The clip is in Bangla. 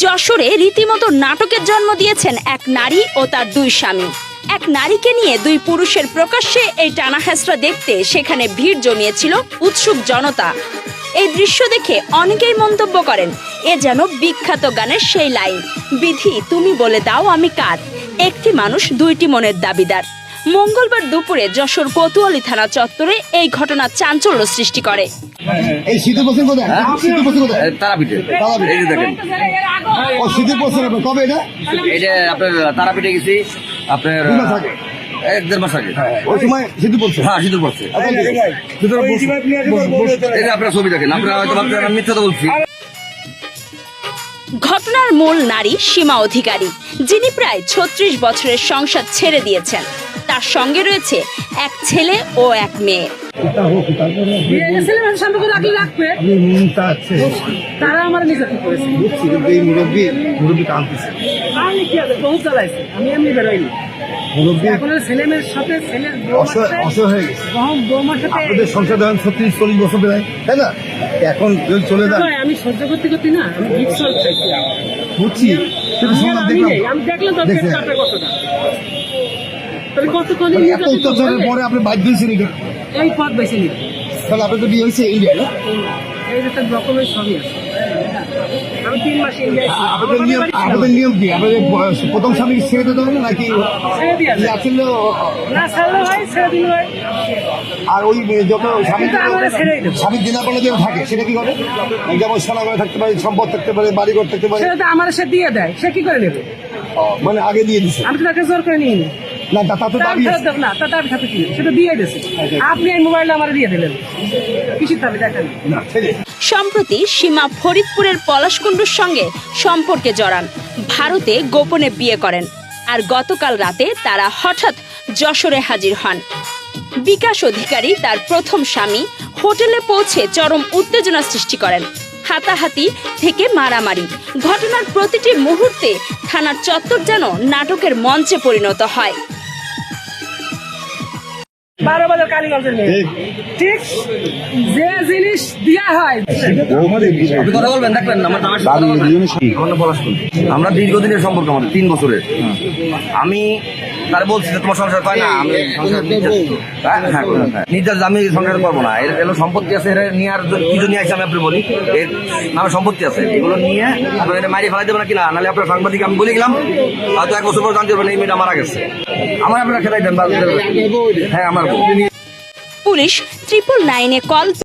যশোরে রীতিমতো নাটকের জন্ম দিয়েছেন এক নারী ও তার দুই স্বামী। এক নারীকে নিয়ে দুই পুরুষের প্রকাশ্যে এই টানাহেঁচড়া দেখতে সেখানে ভিড় জমিয়েছিল উৎসুক জনতা। এই দৃশ্য দেখে অনেকেই মন্তব্য করেন, এ যেন বিখ্যাত গানের সেই লাইন, বিধি তুমি বলে দাও আমি কার, একটি মানুষ দুইটি মনের দাবিদার। মঙ্গলবার দুপুরে যশোর কোতোয়ালি থানা চত্বরে এই ঘটনা চাঞ্চল্য সৃষ্টি করে। এই শীতের বছর কোথায়? শীতের বছর কোথায়? তারাপীঠে। এই যে দেখেন, ও শীতের বছর কবে এটা? এটা আপনার তারাপীঠে গেছি আপনার 2 মাস আগে, 1-1.5 মাস আগে। ওই সময় শীতের বছর। হ্যাঁ, শীতের পড়ছে। এই যে আপনার ছবি দেখেন, আপনারা হয়তো ভাবছেন আমি মিথ্যা বলছি। ঘটনার মূল নারী সীমা অধিকারী, যিনি প্রায় 36 বছরের সংসার ছেড়ে দিয়েছেন। তার সঙ্গে রয়েছে এক ছেলে ও এক মেয়ে। তারা আমার নিজে ঠিক করেছে। এই মুরব্বী কাঁদতেছে। আমি এমনি বেরোইনি। এখন ছেলেমেয়ের সাথে ছেলের অসহায় হয়ে গেছে। বৌমার সাথে আপনাদের সংসার ধরেন 36-40 বছর প্রায়, তাই না? এখন যদি চলে যান, আমি সহ্য করতে করতে না, আমি ভিক্সল খাইছি। বুঝছি, কিন্তু সংসার আমি দেখলাম তো দেখছেন। কাপড়ের কথাটা। তাহলে কতক্ষণ এত অত্যাচারের পরে আপনি বাধ্য হয়েছেন এটা। এই পথ বেছে নিতে। তাহলে আপনার তো বিয়ে হয়েছে ইন্ডিয়া, না? এই যে তার ডকুমেন্ট সবই আছে। আমি 3 মাস ইন্ডিয়ায় ছিলাম। আপনাদের নিয়ম কি? আপনাদের প্রথম স্বামী ছেড়ে দিতে হবে নাকি ছেড়ে দিয়ে আসে। আসলে? না ছাড়লে হয়, ছেড়ে দিলে হয়। আর ওই যত স্বামী কিন্তু আমরা ছেড়েই দেবো। স্বামীর দিনাপনা যেন থাকে, সেটা কি করে? যেমন সোনাগড়ে থাকতে পারে, সম্পদ থাকতে পারে, বাড়িঘর থাকতে পারে। সেটা তো আমার সে দিয়ে দেয়, সে কি করে নেবে? মানে আগে দিয়ে দিচ্ছে আমি তো তাকে জোর করে নিই নি। না, তাতে দাবি আছে। না, তার দাবি থাকে কি? সেটা দিয়ে দিয়েছে। আপনি এই মোবাইলটা আমার দিয়ে দিলেন, কিসের দাবি দেখেন? না, ছেড়ে। সম্প্রতি সীমা ফরিদপুরের পলাশকুণ্ডুর সঙ্গে সম্পর্কে জড়ান, ভারতে গোপনে বিয়ে করেন। আর গতকাল রাতে তারা হঠাৎ যশোরে হাজির হন। বিকাশ অধিকারী, তার প্রথম স্বামী, হোটেলে পৌঁছে চরম উত্তেজনা সৃষ্টি করেন। হাতাহাতি থেকে মারামারি, ঘটনার প্রতিটি মুহূর্তে থানার চত্বর যেন নাটকের মঞ্চে পরিণত হয়। 12 বাজার কালীগঞ্জের মেয়ে। ঠিক যে জিনিস দেয়া হয়, আপনি কথা বলবেন, দেখবেন আমার নাম পলাশকুণ্ড। আমরা দীর্ঘদিনের সম্পর্ক, আমাদের 3 বছরের। আমি তারা বলছি যে তোমার সংসার হয় না, আমি নির্যাস, আমি সংসার করবো না। এগুলো সম্পত্তি আছে, এরা নিয়ে আর কি জন্য আসছে আমি আপনি বলি, এর নামে সম্পত্তি আছে, এগুলো নিয়ে আপনার এটা মারিয়ে ফেলাই দেবেন না কিনা, নাহলে আপনার সাংবাদিক আমি বলে গেলাম, হয়তো 1 বছর পর জানতে পারবেন এই মেয়েটা মারা গেছে। আমার আপনারা খেলাই দেন। হ্যাঁ, আমার পুলিশ 999-এ কল